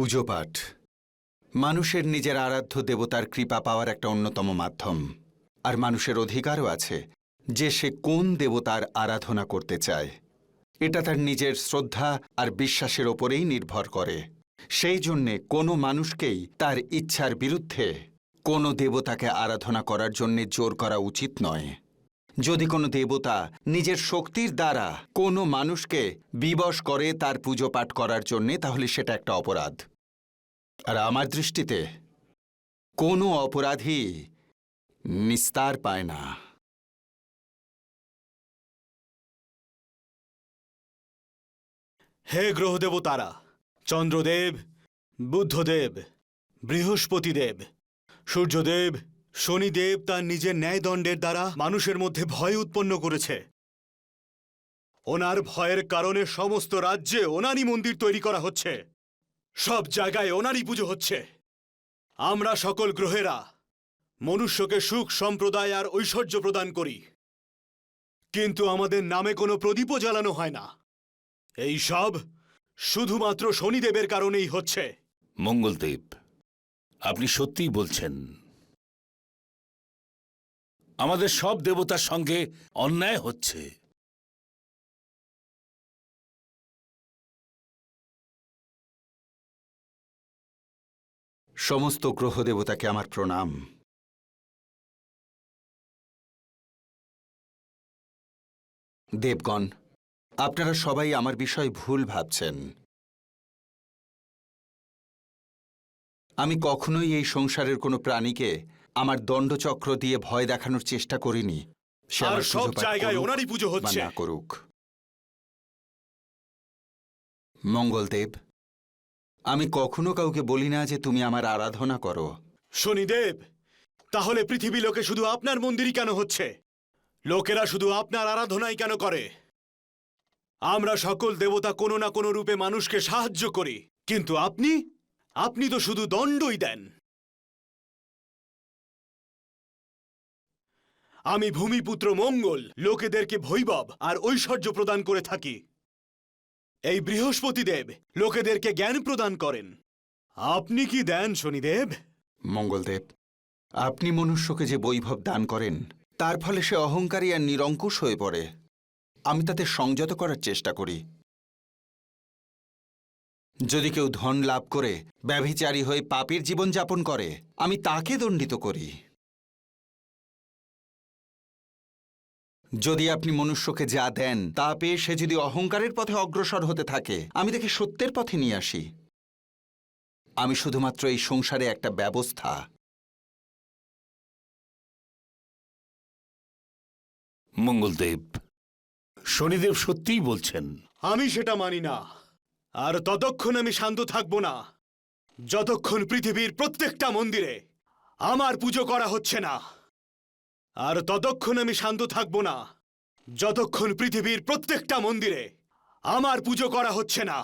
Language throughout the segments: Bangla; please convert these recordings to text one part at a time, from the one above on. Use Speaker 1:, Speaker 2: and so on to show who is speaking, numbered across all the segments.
Speaker 1: পুজো পাঠ মানুষের নিজের আরাধ্য দেবতার কৃপা পাওয়ার একটা অন্যতম মাধ্যম। আর মানুষের অধিকারও আছে যে সে কোন দেবতার আরাধনা করতে চায়। এটা তার নিজের শ্রদ্ধা আর বিশ্বাসের ওপরেই নির্ভর করে। সেই জন্যে কোনো মানুষকেই তার ইচ্ছার বিরুদ্ধে কোনো দেবতাকে আরাধনা করার জন্যে জোর করা উচিত নয়। যদি কোনো দেবতা নিজের শক্তির দ্বারা কোনো মানুষকে বিবশ করে তার পুজো পাঠ করার জন্যে, তাহলে সেটা একটা অপরাধ। আর আমার দৃষ্টিতে কোনো অপরাধী নিস্তার পায় না।
Speaker 2: হে গ্রহদেবতারা, চন্দ্রদেব, বুদ্ধদেব, বৃহস্পতিদেব, সূর্যদেব, শনিদেব তার নিজের ন্যায়দণ্ডের দ্বারা মানুষের মধ্যে ভয় উৎপন্ন করেছে। ওনার ভয়ের কারণে সমস্ত রাজ্যে ওনারই মন্দির তৈরি করা হচ্ছে, সব জায়গায় ওনারই পুজো হচ্ছে। আমরা সকল গ্রহেরা মনুষ্যকে সুখ, সম্প্রদায় আর ঐশ্বর্য প্রদান করি, কিন্তু আমাদের নামে কোনো প্রদীপও জ্বালানো হয় না। এই সব শুধুমাত্র শনিদেবের কারণেই হচ্ছে।
Speaker 3: মঙ্গলদেব, আপনি সত্যিই বলছেন আমাদের সব দেবতার সঙ্গে অন্যায় হচ্ছে।
Speaker 1: সমস্ত গ্রহ দেবতাকে আমার প্রণাম। দেবগণ, আপনারা সবাই আমার বিষয়ে ভুল ভাবছেন। আমি কখনোই এই সংসারের কোনো প্রাণীকে আমার দণ্ডচক্র দিয়ে ভয় দেখানোর চেষ্টা করিনি। সে
Speaker 2: আর
Speaker 1: আমার
Speaker 2: সব
Speaker 1: পুজো পাঠ
Speaker 2: জায়গায়
Speaker 1: করুক
Speaker 2: ওনারই পুজো
Speaker 1: বা
Speaker 2: হচ্ছে।
Speaker 1: না করুক। মঙ্গলদেব, আমি কখনো কাউকে বলি না যে তুমি আমার আরাধনা করো।
Speaker 2: শনিদেব, তাহলে পৃথিবী লোকে শুধু আপনার মন্দিরই কেন হচ্ছে? লোকেরা শুধু আপনার আরাধনাই কেন করে? আমরা সকল দেবতা কোনো না কোনো রূপে মানুষকে সাহায্য করি, কিন্তু আপনি তো শুধু দণ্ডই দেন। আমি ভূমিপুত্র মঙ্গল লোকেদেরকে বৈভব আর ঐশ্বর্য প্রদান করে থাকি। এই বৃহস্পতিদেব লোকেদেরকে জ্ঞান প্রদান করেন। আপনি কি দেন শনিদেব?
Speaker 1: মঙ্গলদেব, আপনি মনুষ্যকে যে বৈভব দান করেন, তার ফলে সে অহংকারী আর নিরঙ্কুশ হয়ে পড়ে। আমি তাতে সংযত করার চেষ্টা করি। যদি কেউ ধন লাভ করে ব্যভিচারী হয়ে পাপীর জীবনযাপন করে, আমি তাকে দণ্ডিত করি। যদি আপনি মনুষ্যকে যা দেন তা পেয়ে সে যদি অহংকারের পথে অগ্রসর হতে থাকে, আমি তাকে সত্যের পথে নিয়ে আসি। আমি শুধুমাত্র এই সংসারে একটা ব্যবস্থা।
Speaker 3: মঙ্গলদেব, শনিদেব সত্যিই বলছেন।
Speaker 2: আমি সেটা মানি না। আর ততক্ষণ আমি শান্ত থাকব না যতক্ষণ পৃথিবীর প্রত্যেকটা মন্দিরে আমার পুজো করা হচ্ছে না। আর ততক্ষণ আমি শান্ত থাকব না যতক্ষণ পৃথিবীর প্রত্যেকটা মন্দিরে আমার পুজো করা হচ্ছে না।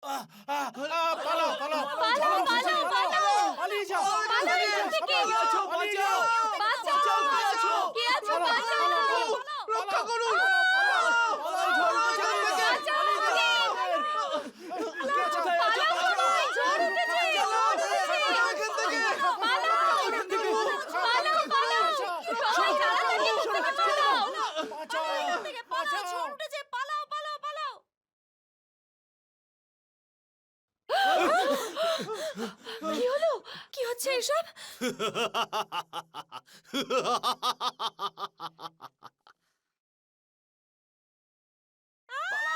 Speaker 4: পালাও পালাও পালাও পালাও পালাও পালিয়ে যাও পালাও এখান থেকে বাঁচাও বাঁচাও বাঁচাও কে আছো বাঁচাও রক্ষা করুন পালাও ঝড় উঠেছে কি হলো? কি হচ্ছে এসব?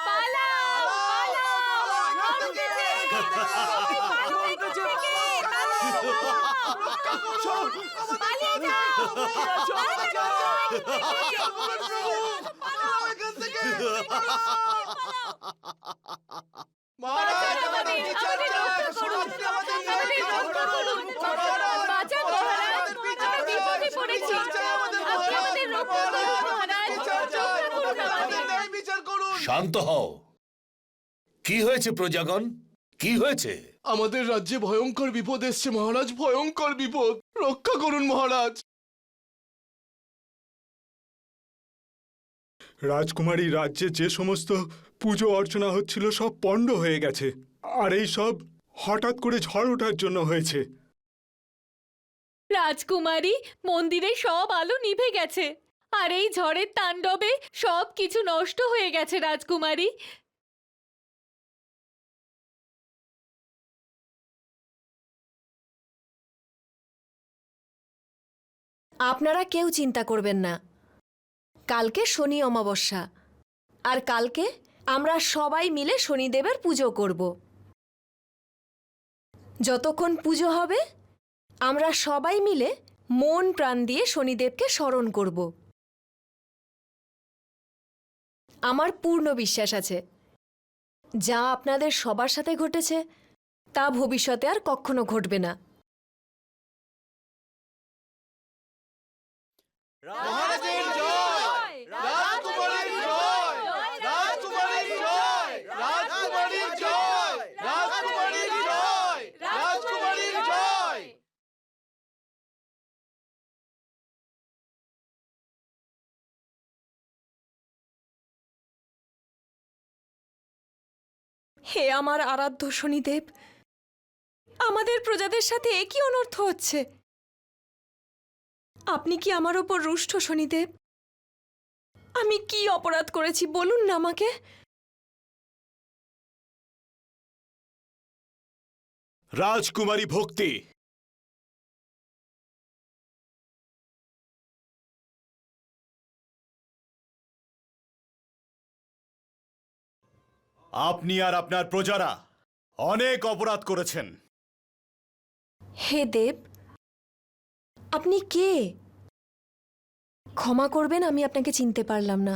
Speaker 4: পালাও, পালাও! ঝড় উঠেছে! পালাও এখান থেকে! পালিয়ে যাও! বাঁচান মহারাজ! আমরা বিপদে পড়েছি! আপনি আমাদের রক্ষা করুন মহারাজ! রক্ষা করুন আমাদের!
Speaker 3: শান্ত হও। কি হয়েছে প্রজাগণ? কি হয়েছে?
Speaker 5: আমাদের রাজ্যে ভয়ঙ্কর বিপদ এসছে মহারাজ, ভয়ঙ্কর বিপদ, রক্ষা করুন মহারাজ।
Speaker 6: রাজকুমারী, রাজ্যে যে সমস্ত পুজো অর্চনা হচ্ছিল সব পণ্ড হয়ে গেছে, আর এই সব হঠাৎ করে ঝড় ওঠার জন্য হয়েছে।
Speaker 4: রাজকুমারী, মন্দিরে সব আলো নিভে গেছে আর এই ঝড়ের তাণ্ডবে সব কিছু নষ্ট হয়ে গেছে রাজকুমারী।
Speaker 7: আপনারা কেউ চিন্তা করবেন না। কালকে শনি অমাবস্যা, আর কালকে আমরা সবাই মিলে শনিদেবের পুজো করব। যতক্ষণ পুজো হবে আমরা সবাই মিলে মন প্রাণ দিয়ে শনিদেবকে স্মরণ করব। আমার পূর্ণ বিশ্বাস আছে যা আপনাদের সবার সাথে ঘটেছে তা ভবিষ্যতে আর কখনো ঘটবে না।
Speaker 5: মহারাজের জয়! রাজকুমারীর জয়! রাজকুমারীর জয়! রাজকুমারীর জয়! রাজকুমারীর জয়! রাজকুমারীর জয়!
Speaker 7: হে আমার আরাধ্য শনিদেব, আমাদের প্রজাদের সাথে একই অনর্থ হচ্ছে। আপনি কি আমার ওপর রুষ্ট শনিদেব? আমি কি অপরাধ করেছি বলুন না আমাকে।
Speaker 2: রাজকুমারী ভক্তি, আপনি আর আপনার প্রজারা অনেক অপরাধ করেছেন।
Speaker 7: হে দেব, আপনি কে? ক্ষমা করবেন, আমি আপনাকে চিনতে পারলাম না।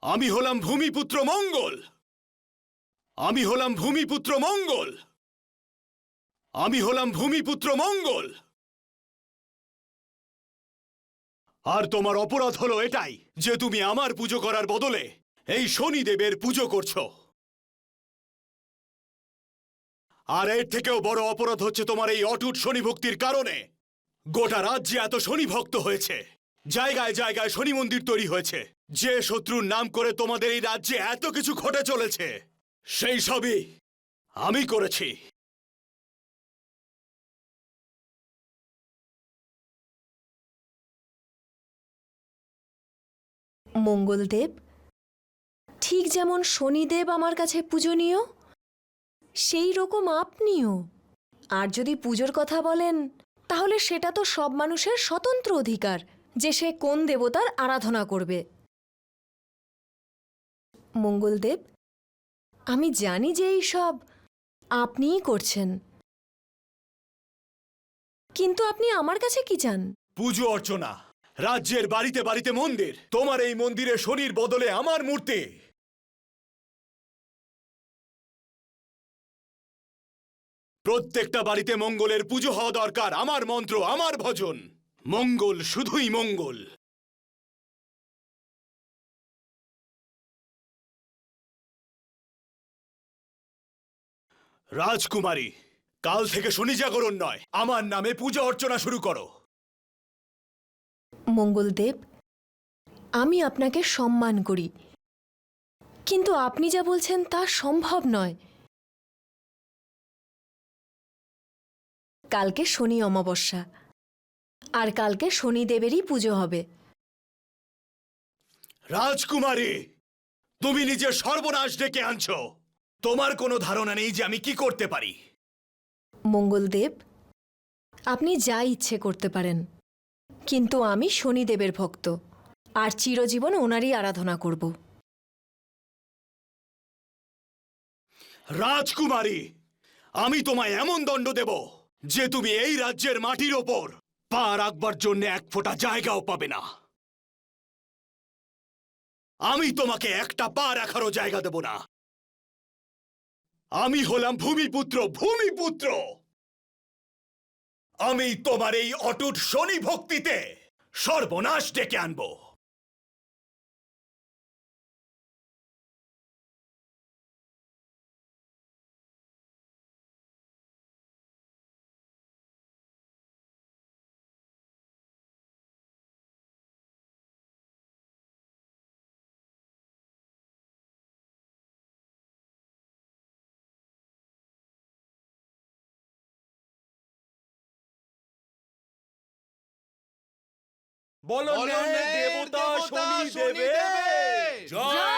Speaker 2: আমি হলাম ভূমিপুত্র মঙ্গল। আমি হলাম ভূমিপুত্র মঙ্গল। আমি হলাম ভূমিপুত্র মঙ্গল। আর তোমার অপরাধ হলো এটাই যে তুমি আমার পুজো করার বদলে এই শনিদেবের পুজো করছো। আর এর থেকেও বড় অপরাধ হচ্ছে তোমার এই অটুট শনি ভক্তির কারণে গোটা রাজ্যে এত শনি ভক্ত হয়েছে, জায়গায় জায়গায় শনি মন্দির তৈরি হয়েছে। যে শত্রুর নাম করে তোমাদের এই রাজ্যে এত কিছু ঘটে চলেছে সেই সবই আমি করেছি।
Speaker 7: মঙ্গলদেব, ঠিক যেমন শনিদেব আমার কাছে পূজনীয়, সেই রকম আপনিও। আর যদি পুজোর কথা বলেন তাহলে সেটা তো সব মানুষের স্বতন্ত্র অধিকার যে সে কোন দেবতার আরাধনা করবে। মঙ্গলদেব, আমি জানি যে এই সব আপনিই করছেন, কিন্তু আপনি আমার কাছে কি চান?
Speaker 2: পুজো অর্চনা, রাজ্যের বাড়িতে বাড়িতে মন্দির। তোমার এই মন্দিরে শনির বদলে আমার মূর্তি। প্রত্যেকটা বাড়িতে মঙ্গলের পুজো হওয়া দরকার। আমার মন্ত্র, আমার ভজন, মঙ্গল, শুধুই মঙ্গল। রাজকুমারী, কাল থেকে শনি জাগরণ নয়, আমার নামে পূজা অর্চনা শুরু করো।
Speaker 7: মঙ্গলদেব, আমি আপনাকে সম্মান করি, কিন্তু আপনি যা বলছেন তা সম্ভব নয়। কালকে শনি অমাবস্যা, আর কালকে শনিদেবেরই পুজো হবে।
Speaker 2: রাজকুমারী, তুমি নিজের সর্বনাশ ডেকে আনছো। তোমার কোনো ধারণা নেই যে আমি কি করতে পারি।
Speaker 7: মঙ্গলদেব, আপনি যা ইচ্ছে করতে পারেন, কিন্তু আমি শনিদেবের ভক্ত আর চিরজীবন ওনারই আরাধনা করব।
Speaker 2: রাজকুমারী, আমি তোমায় এমন দণ্ড দেব যে তুমি এই রাজ্যের মাটির ওপর পা রাখবার জন্য এক ফোঁটা জায়গাও পাবে না। আমি তোমাকে একটা পা রাখারও জায়গা দেব না। আমি হলাম ভূমিপুত্র, ভূমিপুত্র। আমি তোমার এই অটুট শনি ভক্তিতে সর্বনাশ ডেকে আনব।
Speaker 5: বলো দেবতা শনি দেবে
Speaker 4: জয়।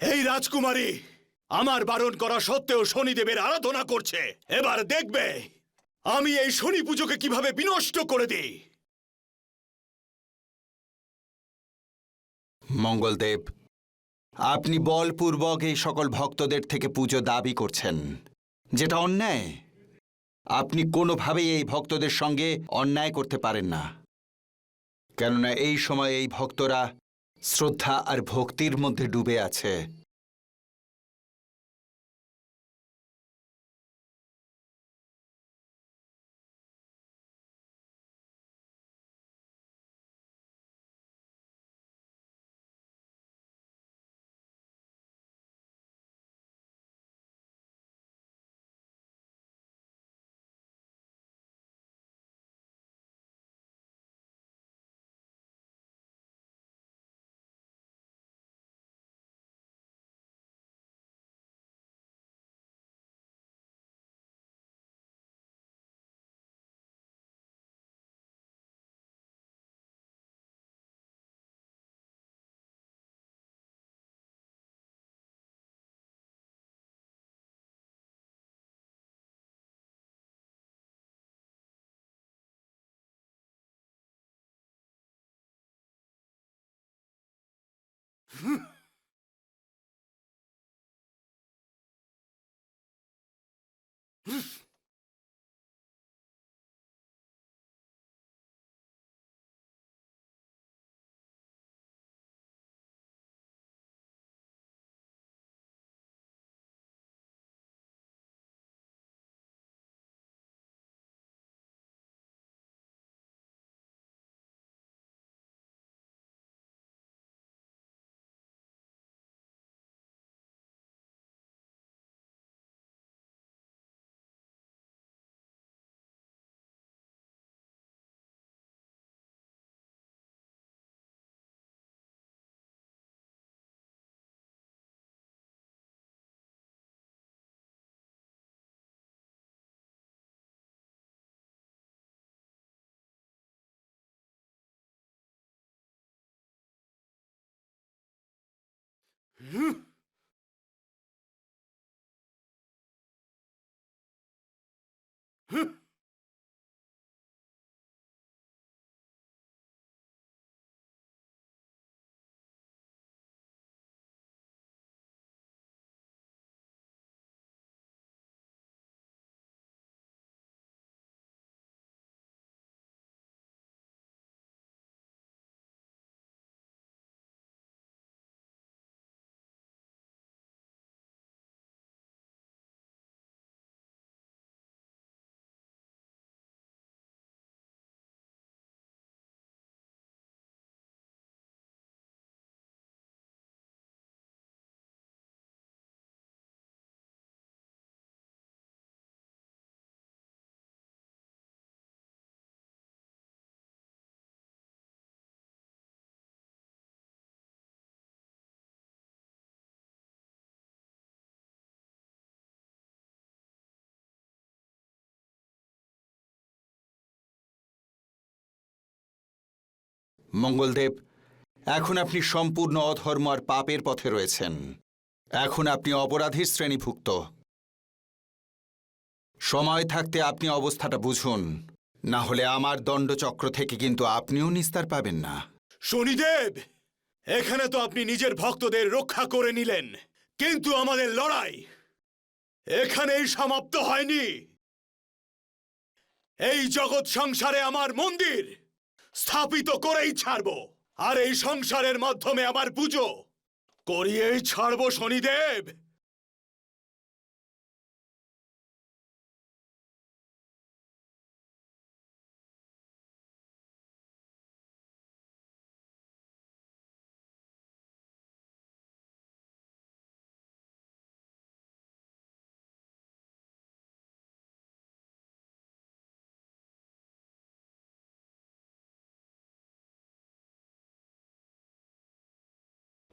Speaker 2: এই রাজকুমারী আমার বারণ করা সত্ত্বেও শনিদেবের আরাধনা করছে। এবার দেখবে আমি এই শনি পুজোকে কিভাবে বিনষ্ট করে দিই।
Speaker 1: মঙ্গলদেব, আপনি বলপূর্বক এই সকল ভক্তদের থেকে পুজো দাবি করছেন, যেটা অন্যায়। আপনি কোনোভাবেই এই ভক্তদের সঙ্গে অন্যায় করতে পারেন না, কেননা এই সময় এই ভক্তরা শ্রদ্ধা আর ভক্তির মধ্যে ডুবে আছে। মঙ্গলদেব, এখন আপনি সম্পূর্ণ অধর্ম আর পাপের পথে রয়েছেন। এখন আপনি অপরাধীর শ্রেণীভুক্ত। সময় থাকতে আপনি অবস্থাটা বুঝুন, না হলে আমার দণ্ডচক্র থেকে কিন্তু আপনিও নিস্তার পাবেন না।
Speaker 2: শনিদেব, এখানে তো আপনি নিজের ভক্তদের রক্ষা করে নিলেন, কিন্তু আমাদের লড়াই এখানেই সমাপ্ত হয়নি। এই জগৎ সংসারে আমার মন্দির স্থাপিত করেই ছাড়ব, আর এই সংসারের মাধ্যমে আমার পুজো করিয়েই ছাড়ব শনিদেব।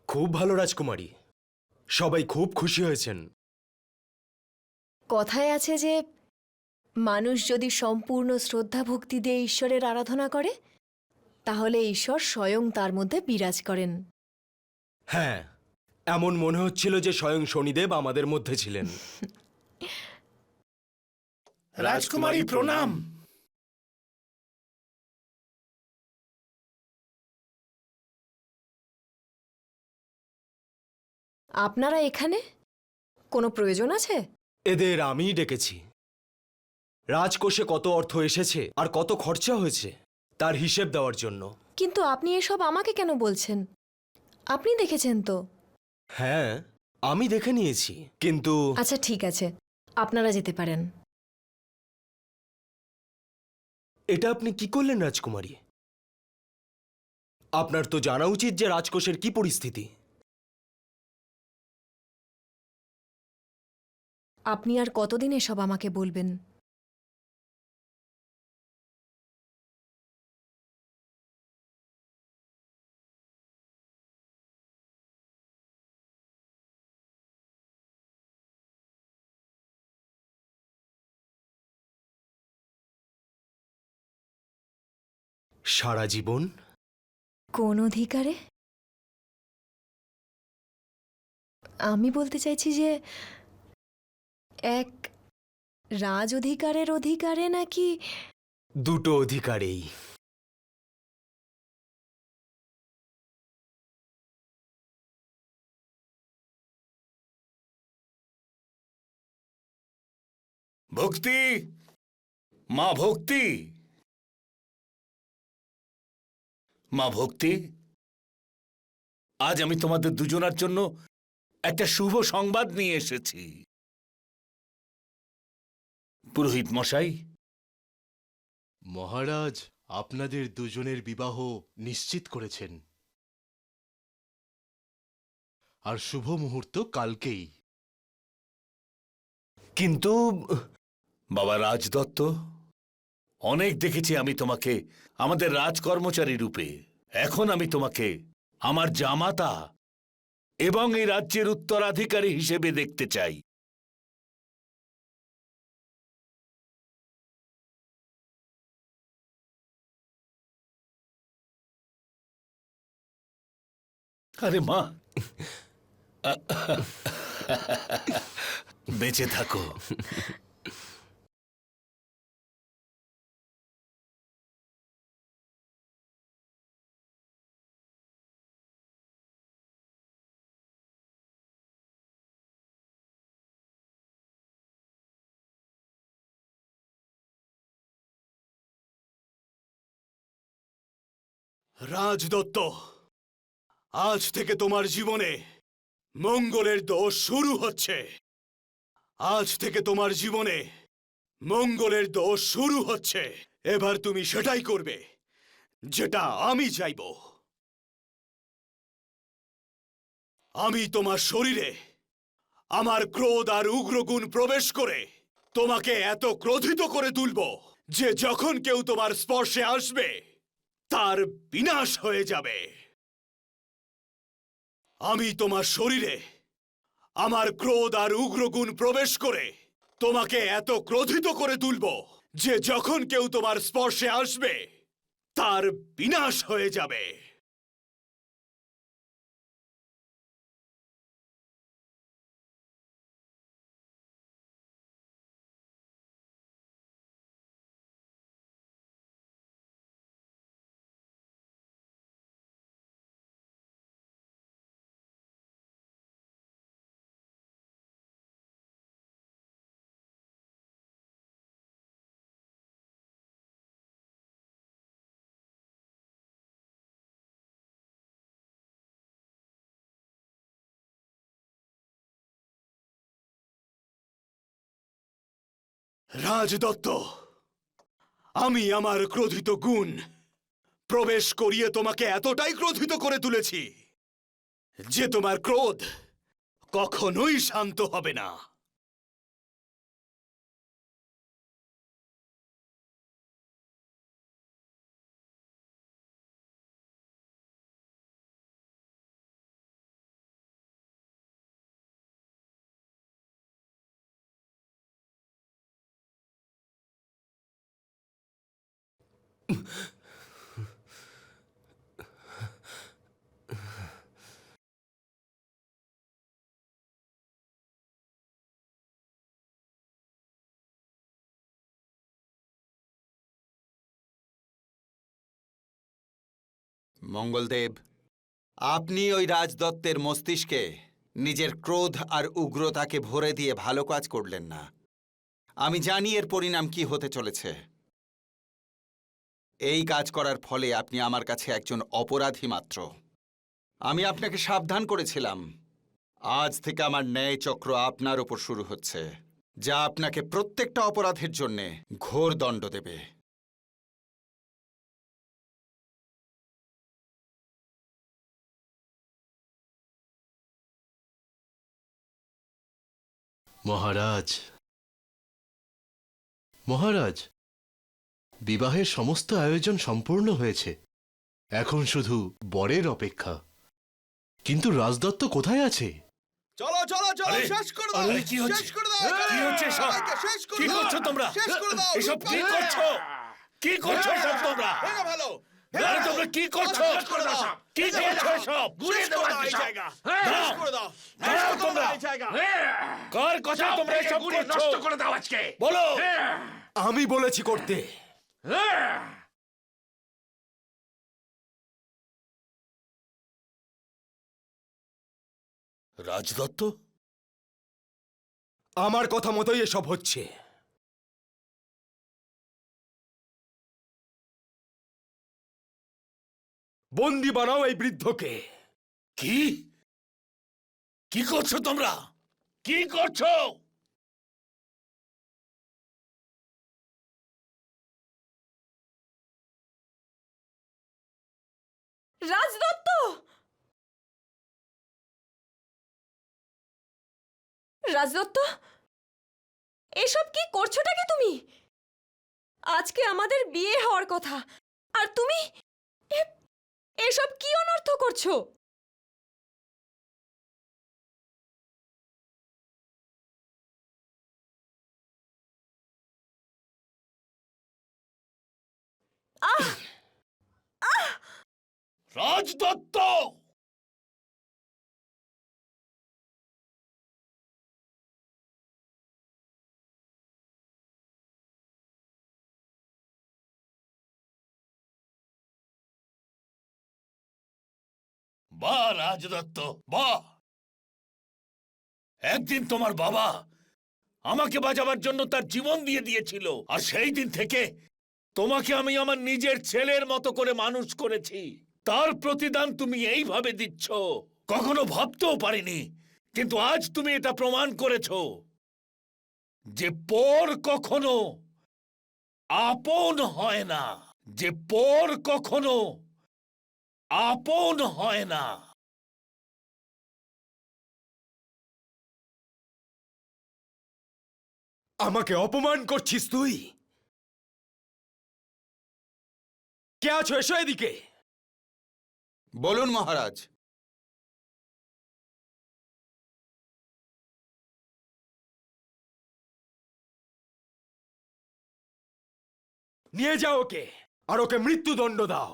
Speaker 8: খুব ভালো রাজকুমারী, সবাই খুব খুশি হয়েছেন।
Speaker 7: কথায় আছে যে মানুষ যদি সম্পূর্ণ শ্রদ্ধা ভক্তি দিয়ে ঈশ্বরের আরাধনা করে তাহলে ঈশ্বর স্বয়ং তার মধ্যে বিরাজ করেন।
Speaker 8: হ্যাঁ, এমন মনে হচ্ছিল যে স্বয়ং শনিদেব আমাদের মধ্যে ছিলেন।
Speaker 3: রাজকুমারী প্রণাম।
Speaker 7: আপনারা এখানে কোনো প্রয়োজন আছে?
Speaker 8: এদের আমিই ডেকেছি। রাজকোষে কত অর্থ এসেছে আর কত খরচা হয়েছে তার হিসেব দেওয়ার জন্য।
Speaker 7: কিন্তু আপনি এসব আমাকে কেন বলছেন? আপনি দেখেছেন তো।
Speaker 8: হ্যাঁ, আমি দেখে নিয়েছি, কিন্তু
Speaker 7: আচ্ছা ঠিক আছে, আপনারা যেতে পারেন।
Speaker 8: এটা আপনি কি করলেন রাজকুমারী? আপনার তো জানা উচিত যে রাজকোষের কি পরিস্থিতি।
Speaker 7: আপনি আর কতদিন এসব আমাকে বলবেন?
Speaker 8: সারা জীবন?
Speaker 7: কোন অধিকারে? আমি বলতে চাইছি যে এক রাজ অধিকারের অধিকারে নাকি
Speaker 8: দুটো অধিকারেই।
Speaker 3: ভক্তি, মা ভক্তি, মা ভক্তি, আজ আমি তোমাদের দুজনার জন্য একটা শুভ সংবাদ নিয়ে এসেছি। পুরোহিত মশাই,
Speaker 5: মহারাজ আপনাদের দুজনের বিবাহ নিশ্চিত করেছেন, আর শুভ মুহূর্ত কালকেই।
Speaker 8: কিন্তু
Speaker 3: বাবা রাজদত্ত, অনেক দেখেছি আমি তোমাকে আমাদের রাজকর্মচারী রূপে। এখন আমি তোমাকে আমার জামাতা এবং এই রাজ্যের উত্তরাধিকারী হিসেবে দেখতে চাই। আরে মা, বেঁচে থাকো।
Speaker 2: রাজদত্ত, আজ থেকে তোমার জীবনে মঙ্গলের দোষ শুরু হচ্ছে। আজ থেকে তোমার জীবনে মঙ্গলের দোষ শুরু হচ্ছে। এবার তুমি সেটাই করবে যেটা আমি চাইব। আমি তোমার শরীরে আমার ক্রোধ আর উগ্রগুণ প্রবেশ করে তোমাকে এত ক্রোধিত করে তুলব যে যখন কেউ তোমার স্পর্শে আসবে তার বিনাশ হয়ে যাবে। আমি তোমার শরীরে আমার ক্রোধ আর উগ্রগুণ প্রবেশ করে তোমাকে এত ক্রোধিত করে তুলব যে যখন কেউ তোমার স্পর্শে আসবে তার বিনাশ হয়ে যাবে। রাজদত্ত, আমি আমার ক্রোধিত গুণ প্রবেশ করিয়ে তোমাকে এতটাই ক্রোধিত করে তুলেছি যে তোমার ক্রোধ কখনোই শান্ত হবে না।
Speaker 1: মঙ্গলদেব, আপনি ওই রাজদত্তের মস্তিষ্কে নিজের ক্রোধ আর উগ্রতাকে ভরে দিয়ে ভালো কাজ করলেন না। আমি জানি এর পরিণাম কি হতে চলেছে। এই কাজ করার ফলে আপনি আমার কাছে একজন অপরাধী মাত্র। আমি আপনাকে সাবধান করেছিলাম, আজ থেকে আমার ন্যায় চক্র আপনার ওপর শুরু হচ্ছে, যা আপনাকে প্রত্যেকটা অপরাধের জন্যে ঘোর দণ্ড দেবে।
Speaker 5: মহারাজ, মহারাজ, বিবাহের সমস্ত আয়োজন সম্পূর্ণ হয়েছে। এখন শুধু বরের অপেক্ষা। কিন্তু রাজদত্ত কোথায় আছে?
Speaker 2: চলো চলো চলো,
Speaker 3: আরে,
Speaker 2: শেষ করে দাও,
Speaker 3: আরে, কি হচ্ছে?
Speaker 2: শেষ করে দাও,
Speaker 3: কি হচ্ছে এসব?
Speaker 2: একে শেষ করে
Speaker 3: কি
Speaker 2: দাও,
Speaker 3: করছো তোমরা?
Speaker 2: শেষ করে দাও,
Speaker 3: এসব কি করছো? কি করছো এসব তোমরা?
Speaker 2: ভেঙে ফেলো,
Speaker 3: আরে তোমরা কি করছো?
Speaker 2: শেষ করে দাও,
Speaker 3: কি করছো এসব?
Speaker 2: শেষ করে দাও এই জায়গা, শেষ করে দাও, শেষ
Speaker 3: দাও
Speaker 2: করে দাও
Speaker 3: তোমরা।
Speaker 2: এই জায়গা।
Speaker 3: কার কথা তোমরা এসব করছো? বলো।
Speaker 8: আমি বলেছি করতে।
Speaker 3: রাজদত্ত,
Speaker 8: আমার কথা মতোই এসব হচ্ছে। বন্দি বানাও এই বৃদ্ধকে।
Speaker 3: কি কি করছো তোমরা? কি করছো?
Speaker 7: রাজদত্ত! রাজদত্ত, এসব কি করছোটা কি তুমি? আজকে আমাদের বিয়ে হওয়ার কথা, আর তুমি এসব কি অনর্থ করছো? আহ!
Speaker 3: রাজদত্ত, বাহ রাজদত্ত বাহ! একদিন তোমার বাবা আমাকে বাঁচাবার জন্য তার জীবন দিয়ে দিয়েছিল, আর সেই দিন থেকে তোমাকে আমি আমার নিজের ছেলের মতো করে মানুষ করেছি। তার প্রতিদান তুমি এইভাবে দিচ্ছ, কখনো ভাবতেও পারিনি। কিন্তু আজ তুমি এটা প্রমাণ করেছো যে পর কখনো আপন হয় না, যে পর কখনো আপন হয় না।
Speaker 8: আমাকে অপমান করছিস তুই? কে আছো, এসো এদিকে।
Speaker 1: বলুন মহারাজ।
Speaker 8: নিয়ে যাও ওকে, আর ওকে মৃত্যুদণ্ড দাও।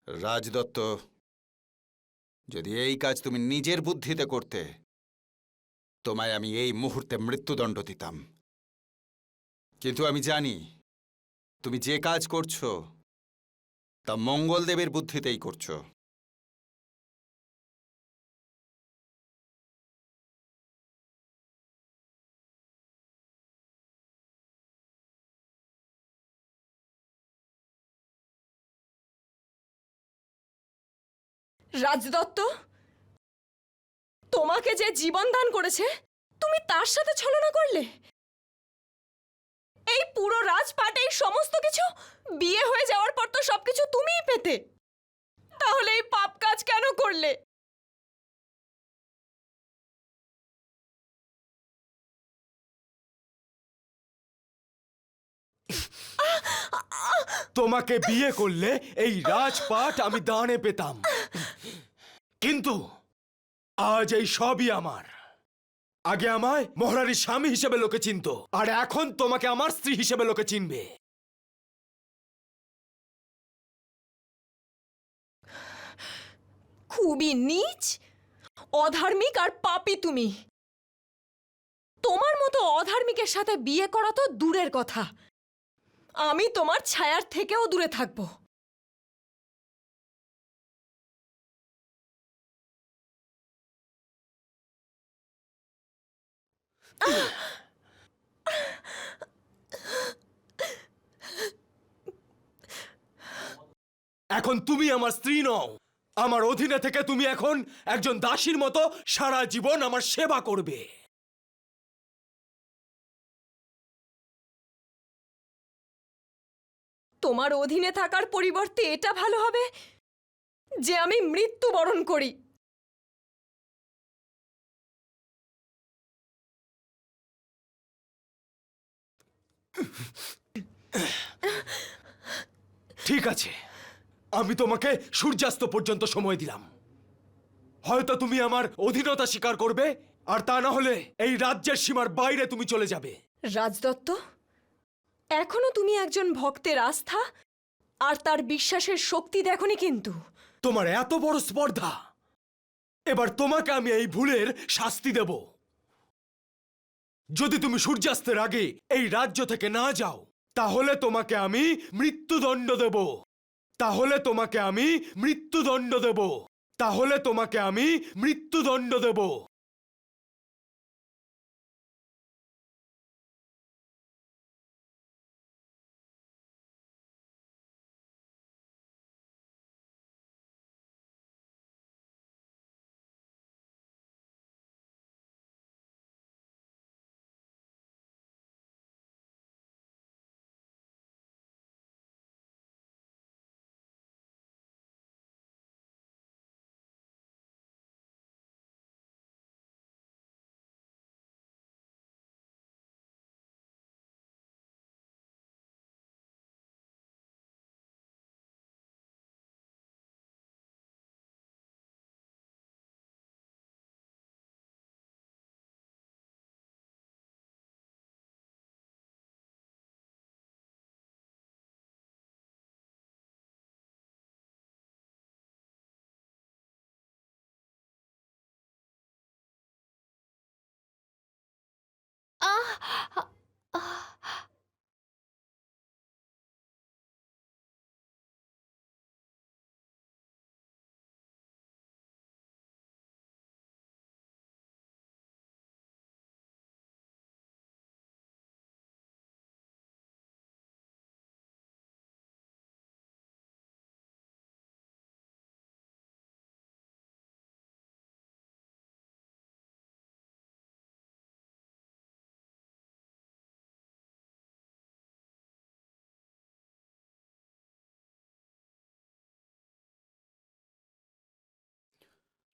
Speaker 1: রাজদত্ত, যদি এই কাজ তুমি নিজের বুদ্ধিতে করতে, তোমায় আমি এই মুহূর্তে মৃত্যুদণ্ড দিতাম। কিন্তু আমি জানি তুমি যে কাজ করছো তা মঙ্গলদেবের বুদ্ধিতেই করছো।
Speaker 7: রাজদত্ত, তোমাকে যে জীবন দান করেছে তুমি তার সাথে ছলনা করলে। এই পুরো রাজপাট, এই সমস্ত কিছু বিয়ে হয়ে যাওয়ার পর তো সবকিছু তুমিই পেতে, তাহলে এই পাপ কাজ কেন করলে?
Speaker 8: তোমাকে বিয়ে করলে এই রাজপাট আমি দানে পেতাম, কিন্তু আজ এই সবই আমার। আগে আমায় মহারানীর স্বামী হিসেবে লোকে চিনতো, আর এখন তোমাকে আমার স্ত্রী হিসেবে লোকে চিনবে।
Speaker 7: খুবই নীচ, অধার্মিক আর পাপী তুমি। তোমার মতো অধার্মিকের সাথে বিয়ে করা তো দূরের কথা, আমি তোমার ছায়ার থেকেও দূরে থাকবো।
Speaker 8: এখন তুমি আমার স্ত্রী নও, আমার অধীনে থেকে তুমি এখন একজন দাসীর মতো সারা জীবন আমার সেবা করবে।
Speaker 7: তোমার অধীনে থাকার পরিবর্তে এটা ভালো হবে যে আমি মৃত্যুবরণ করি।
Speaker 8: ঠিক আছে, আমি তোমাকে সূর্যাস্ত পর্যন্ত সময় দিলাম। হয়তো তুমি আমার অধীনতা স্বীকার করবে, আর তা না হলে এই রাজ্যের সীমার বাইরে তুমি চলে যাবে।
Speaker 7: রাজদত্ত, এখনো তুমি একজন ভক্তের আস্থা আর তার বিশ্বাসের শক্তি দেখনি কিন্তু।
Speaker 8: তোমার এত বড় স্পর্ধা, এবার তোমাকে আমি এই ভুলের শাস্তি দেব। যদি তুমি সূর্যাস্তের আগে এই রাজ্য থেকে না যাও, তাহলে তোমাকে আমি মৃত্যুদণ্ড দেব। তাহলে তোমাকে আমি মৃত্যুদণ্ড দেব। তাহলে তোমাকে আমি মৃত্যুদণ্ড দেব।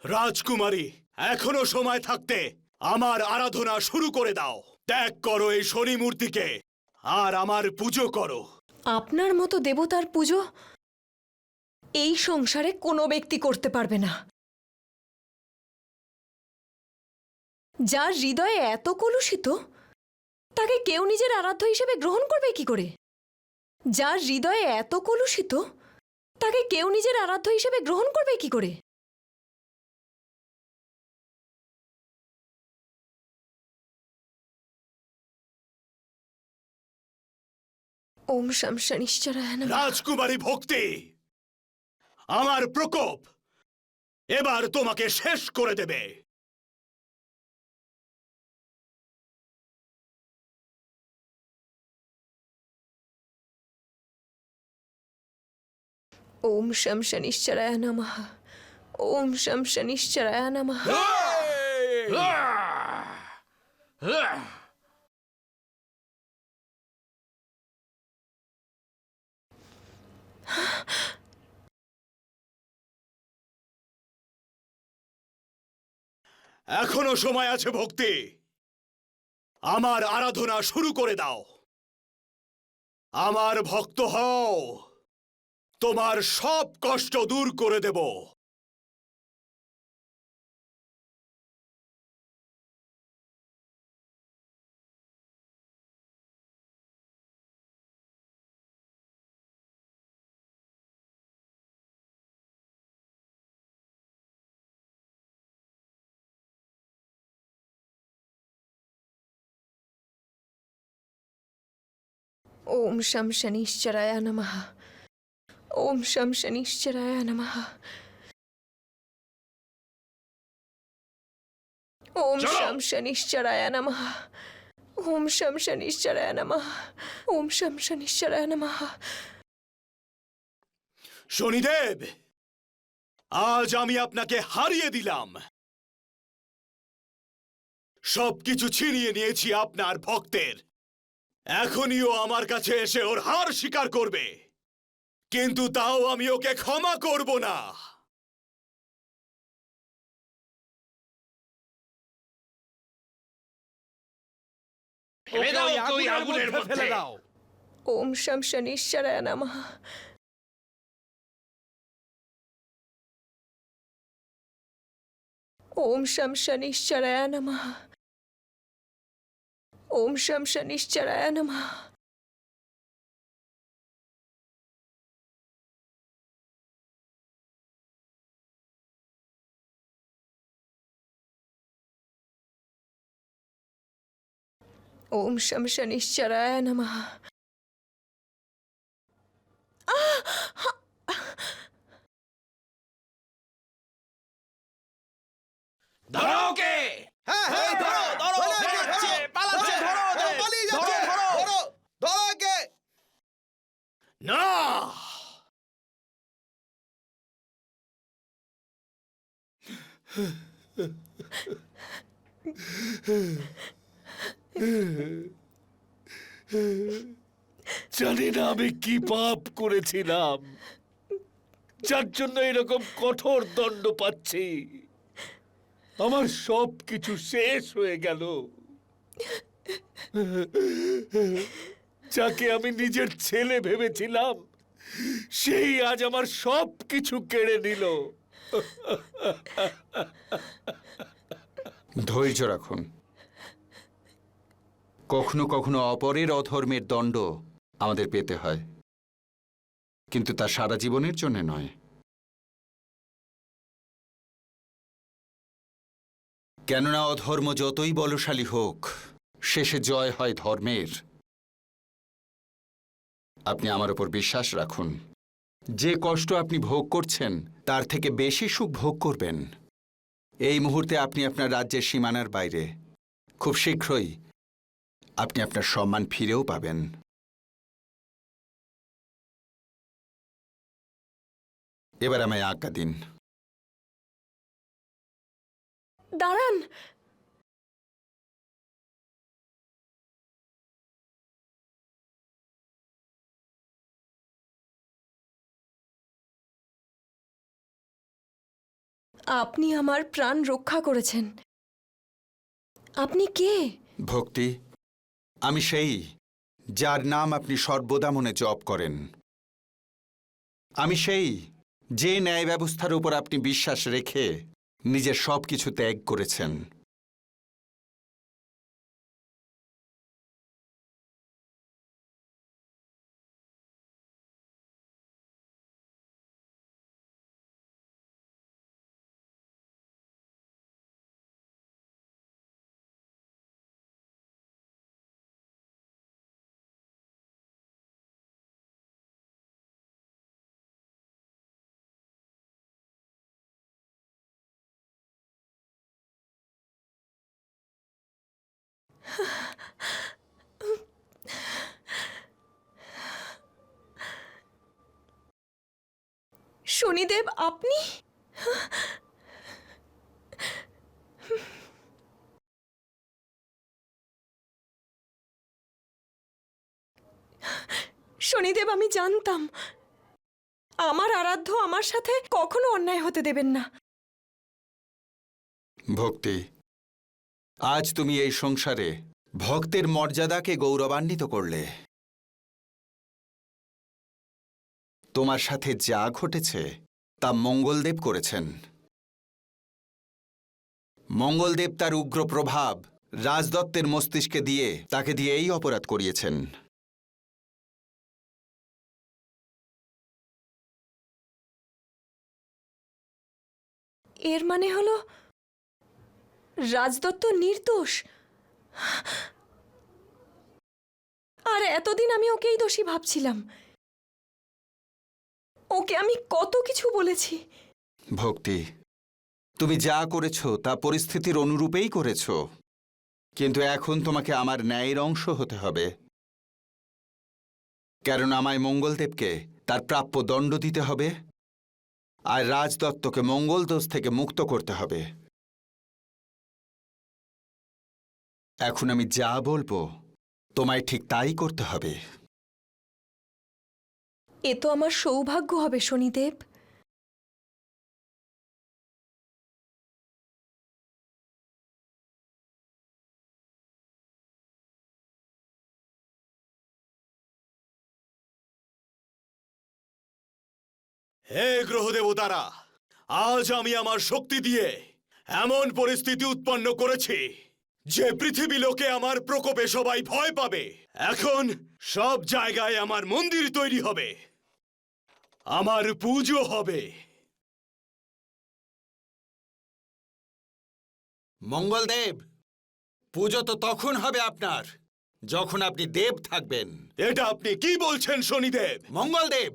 Speaker 2: রাজকুমারী, এখনো সময় থাকতে আমার আরাধনা শুরু করে দাও। ত্যাগ করো এই শনি মূর্তিকে আর আমার পুজো করো।
Speaker 7: আপনার মতো দেবতার পুজো এই সংসারে কোনো ব্যক্তি করতে পারবে না। যার হৃদয়ে এত কলুষিত, তাকে কেউ নিজের আরাধ্য হিসেবে গ্রহণ করবে কি করে? যার হৃদয়ে এত কলুষিত, তাকে কেউ নিজের আরাধ্য হিসেবে গ্রহণ করবে কি করে? ওম শম শনিশ্চরায় নমঃ।
Speaker 2: রাজকুমারী ভক্তি, আমার প্রকোপ এবার তোমাকে শেষ করে দেবে।
Speaker 7: ওম শম শনিশ্চরায় নমঃ। ওম শম শনিশ্চরায় নমঃ।
Speaker 2: এখনো সময় আছে ভক্তি, আমার আরাধনা শুরু করে দাও। আমার ভক্ত হও, তোমার সব কষ্ট দূর করে দেব।
Speaker 7: ওম শম শনিশ্চরায় নমঃ। ওম শম শনিশ্চরায় নমঃ। ওম শম শনিশ্চরায় নমঃ। ওম শম শনিশ্চরায় নমঃ। ওম শম শনিশ্চরায় নমঃ।
Speaker 2: শনিদেব, আজ আমি আপনাকে হারিয়ে দিলাম। সবকিছু ছিনিয়ে নিয়েছি আপনার ভক্তের। এখনিও আমার কাছে এসে ওর হার স্বীকার করবে, কিন্তু তাও আমি ওকে ক্ষমা করব না।
Speaker 8: ফেলে দাও।
Speaker 7: ওম শম শনিশ্চরায় নমঃ। ওম শম শনিশ্চরায় নমঃ। ওম শম শনিশ্চরায় নমঃ। ওম শম শনিশ্চরায় নমঃ।
Speaker 8: ধরো কে?
Speaker 2: না,
Speaker 3: জানি না আমি কি পাপ করেছিলাম, যার জন্য এরকম কঠোর দণ্ড পাচ্ছি। আমার সব কিছু শেষ হয়ে গেল। যাকে আমি নিজের ছেলে ভেবেছিলাম, সেই আজ আমার সব কিছু কেড়ে নিল।
Speaker 1: ধৈর্য রাখুন। কখনো কখনো অপরের অধর্মের দণ্ড আমাদের পেতে হয়, কিন্তু তা সারা জীবনের জন্য নয়। কেননা অধর্ম যতই বলশালী হোক, শেষে জয় হয় ধর্মের। আপনি আমার উপর বিশ্বাস রাখুন, যে কষ্ট আপনি ভোগ করছেন তার থেকে বেশি সুখ ভোগ করবেন। এই মুহূর্তে আপনি আপনার রাজ্যের সীমানার বাইরে। খুব শীঘ্রই আপনি আপনার সম্মান ফিরেও পাবেন। এবার আমায় আজ্ঞা দিন।
Speaker 7: দাঁড়ান। আপনি আমার প্রাণ রক্ষা করেছেন। আপনি কে?
Speaker 1: ভক্তি, আমি সেই যার নাম আপনি সর্বদা মনে জপ করেন। আমি সেই যে ন্যায় ব্যবস্থার উপর আপনি বিশ্বাস রেখে নিজের সবকিছু ত্যাগ করেছেন।
Speaker 7: শনিদেব, আপনি? শনিদেব, আমি জানতাম আমার আরাধ্য আমার সাথে কখনো অন্যায় হতে দেবেন না।
Speaker 1: ভক্তি, আজ তুমি এই সংসারে ভক্তের মর্যাদাকে গৌরবান্বিত করলে। তোমার সাথে যা ঘটেছে তা মঙ্গলদেব করেছেন। মঙ্গলদেব তার উগ্র প্রভাব রাজদত্তের মস্তিষ্কে দিয়ে তাকে দিয়ে এই অপরাধ করিয়েছেন।
Speaker 7: এর মানে হলো রাজদত্ত নির্দোষ। আর এতদিন আমি ওকেই দোষী ভাবছিলাম। ওকে আমি কত কিছু বলেছি।
Speaker 1: ভক্তি, তুমি যা করেছ তা পরিস্থিতির অনুরূপেই করেছ, কিন্তু এখন তোমাকে আমার ন্যায়ের অংশ হতে হবে। কারণ আমায় মঙ্গলদেবকে তার প্রাপ্য দণ্ড দিতে হবে, আর রাজদত্তকে মঙ্গল দোষ থেকে মুক্ত করতে হবে। এখন আমি যা বলবো তোমায় ঠিক তাই করতে হবে।
Speaker 7: এ তো আমার সৌভাগ্য হবে শনিদেব।
Speaker 2: হে গ্রহ দেবতারা, আজ আমি আমার শক্তি দিয়ে এমন পরিস্থিতি উৎপন্ন করেছি যে পৃথিবী লোকে আমার প্রকোপে সবাই ভয় পাবে। এখন সব জায়গায় আমার মন্দির তৈরি হবে, আমার পুজো হবে।
Speaker 1: মঙ্গলদেব, পুজো তো তখন হবে আপনার যখন আপনি দেব থাকবেন।
Speaker 2: এটা আপনি কি বলছেন শনিদেব?
Speaker 1: মঙ্গলদেব,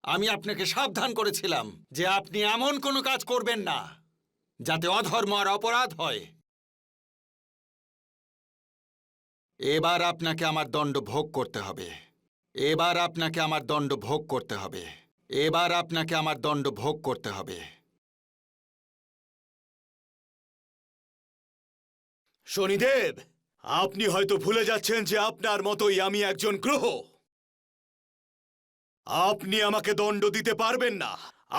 Speaker 1: আমি আপনাকে সাবধান করেছিলাম যে আপনি এমন কোনো কাজ করবেন না যাতে অধর্ম আর অপরাধ হয়। এবার আপনাকে আমার দণ্ড ভোগ করতে হবে। এবার আপনাকে আমার দণ্ড ভোগ করতে হবে। এবার আপনাকে আমার দণ্ড ভোগ করতে হবে।
Speaker 2: শনিদেব, আপনি হয়তো ভুলে যাচ্ছেন যে আপনার মতোই আমি একজন গ্রহ। আপনি আমাকে দণ্ড দিতে পারবেন না,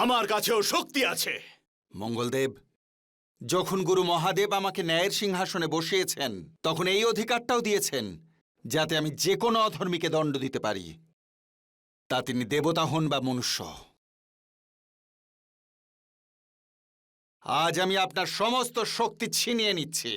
Speaker 2: আমার কাছেও শক্তি আছে।
Speaker 1: মঙ্গলদেব, যখন গুরু মহাদেব আমাকে ন্যায়ের সিংহাসনে বসিয়েছেন তখন এই অধিকারটাও দিয়েছেন যাতে আমি যে কোনো অধর্মীকে দণ্ড দিতে পারি, তা তিনি দেবতা হন বা মনুষ্য। আজ আমি আপনার সমস্ত শক্তি ছিনিয়ে নিচ্ছি।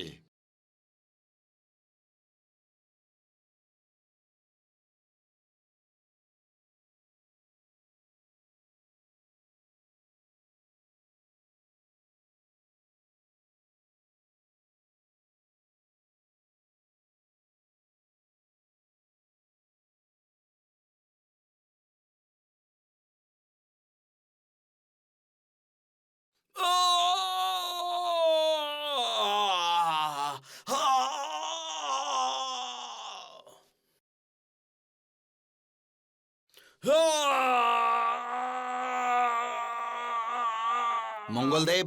Speaker 1: মঙ্গলদেব,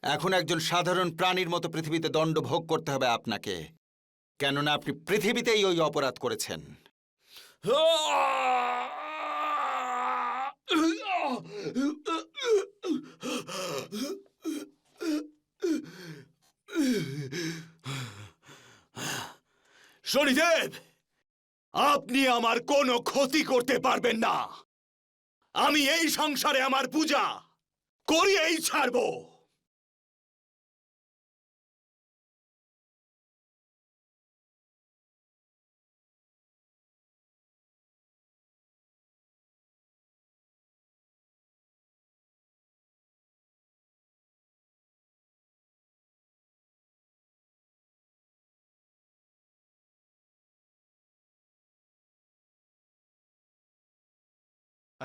Speaker 1: এখন একজন সাধারণ প্রাণীর মতো পৃথিবীতে দণ্ড ভোগ করতে হবে আপনাকে, কেননা আপনি পৃথিবীতেই ওই অপরাধ করেছেন।
Speaker 2: শনিদেব, আপনি আমার কোনো ক্ষতি করতে পারবেন না। আমি এই সংসারে আমার পূজা করিয়েই ছাড়ব।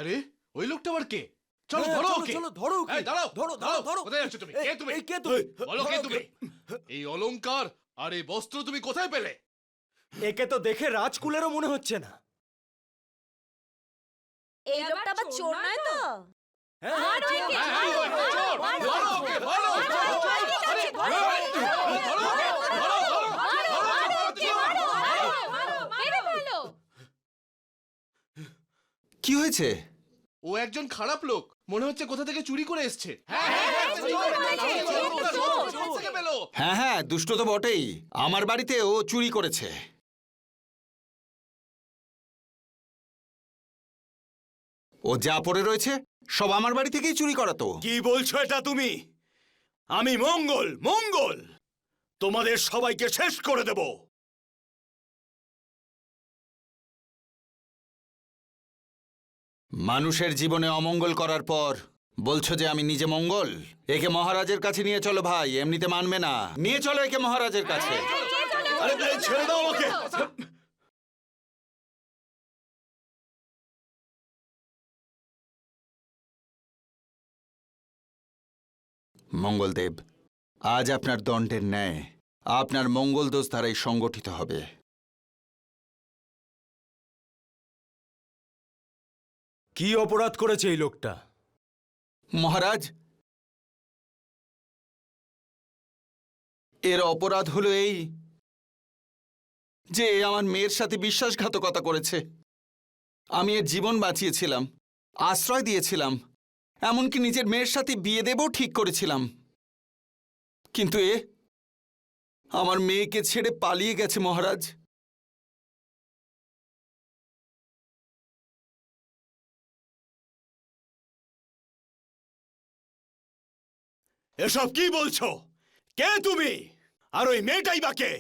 Speaker 5: আরে ওই লোকটা আবার কে? চলো ধরো ওকে।
Speaker 8: ধরো
Speaker 5: এই, দাঁড়াও দাঁড়াও ধরো। কোথায় যাচ্ছ তুমি? কে তুমি?
Speaker 8: কে তুমি?
Speaker 5: বলো কে তুমি? এই অলংকার আর এই বস্ত্র তুমি কোথায় পেলে?
Speaker 8: একে তো দেখে রাজকুলেরও মনে হচ্ছে না।
Speaker 7: এই লোকটা আবার চোর নয় তো?
Speaker 4: মারো একে,
Speaker 5: হ্যাঁ,
Speaker 4: মারো,
Speaker 5: হ্যাঁ, চোর।
Speaker 4: মারো,
Speaker 5: ধরো ওকে, ধরো,
Speaker 4: মারো,
Speaker 5: ধরো,
Speaker 4: মারো,
Speaker 5: আরে,
Speaker 4: মারো,
Speaker 5: ধরো, ধরো, ধরো,
Speaker 4: মেরে ফেলো।
Speaker 1: কি হয়েছে?
Speaker 5: ও একজন খারাপ লোক, মনে হচ্ছে কোথা থেকে চুরি করে এসছে।
Speaker 1: হ্যাঁ হ্যাঁ, দুষ্ট তো বটেই। আমার বাড়িতে ও চুরি করেছে। ও যা পড়ে রয়েছে সব আমার বাড়ি থেকেই চুরি করাতো।
Speaker 2: কি বলছো এটা তুমি? আমি মঙ্গল, মঙ্গল তোমাদের সবাইকে শেষ করে দেব।
Speaker 1: মানুষের জীবনে অমঙ্গল করার পর বলছো যে আমি নিজে মঙ্গল? একে মহারাজের কাছে নিয়ে চলো ভাই, এমনিতে মানবে না। নিয়ে চলো একে মহারাজের কাছে।
Speaker 2: আরে ছেড়ে দাও আমাকে।
Speaker 1: মঙ্গলদেব, আজ আপনার দণ্ডের ন্যায় আপনার মঙ্গল দোষ দ্বারাই সংগঠিত হবে।
Speaker 8: কি অপরাধ করেছে এই লোকটা?
Speaker 1: মহারাজ, এর অপরাধ হলো এই যে এ আমার মেয়ের সাথে বিশ্বাসঘাতকতা করেছে। আমি এর জীবন বাঁচিয়েছিলাম, আশ্রয় দিয়েছিলাম, এমনকি নিজের মেয়ের সাথে বিয়ে দেবও ঠিক করেছিলাম, কিন্তু এ আমার মেয়েকে ছেড়ে পালিয়ে গেছে মহারাজ।
Speaker 2: এসব কি বলছো? কে তুমি? আর ওই মেয়েটাই বা কে?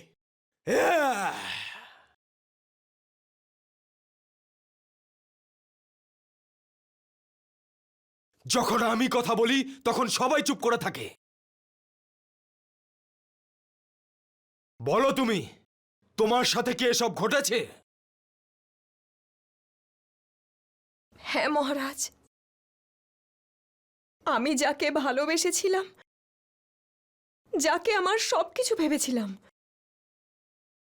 Speaker 8: যখন আমি কথা বলি তখন সবাই চুপ করে থাকে। বলো তুমি, তোমার সাথে কি এসব ঘটেছে?
Speaker 7: হ্যাঁ মহারাজ, আমি যাকে ভালোবেসেছিলাম, যাকে আমার সবকিছু ভেবেছিলাম,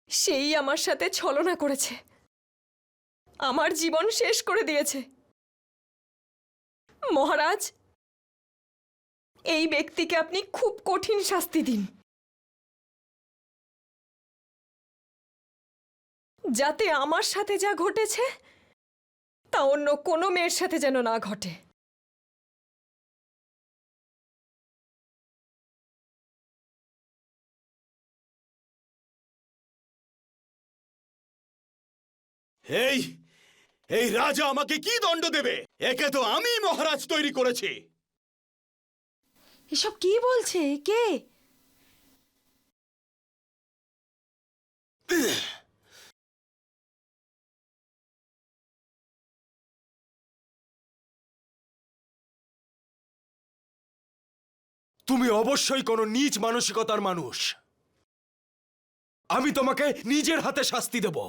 Speaker 7: সেই আমার সাথে ছলনা করেছে, আমার জীবন শেষ করে দিয়েছে। মহারাজ, এই ব্যক্তিকে আপনি খুব কঠিন শাস্তি দিন, যাতে আমার সাথে যা ঘটেছে তা অন্য কোনো মেয়ের সাথে যেন না ঘটে।
Speaker 2: এই এই রাজা আমাকে কি দণ্ড দেবে? একে তো আমি মহারাজ তৈরি করেছি।
Speaker 7: এসব কি বলছে কে?
Speaker 8: তুমি অবশ্যই কোনো নীচ মানসিকতার মানুষ। আমি তোমাকে নিজের হাতে শাস্তি দেব,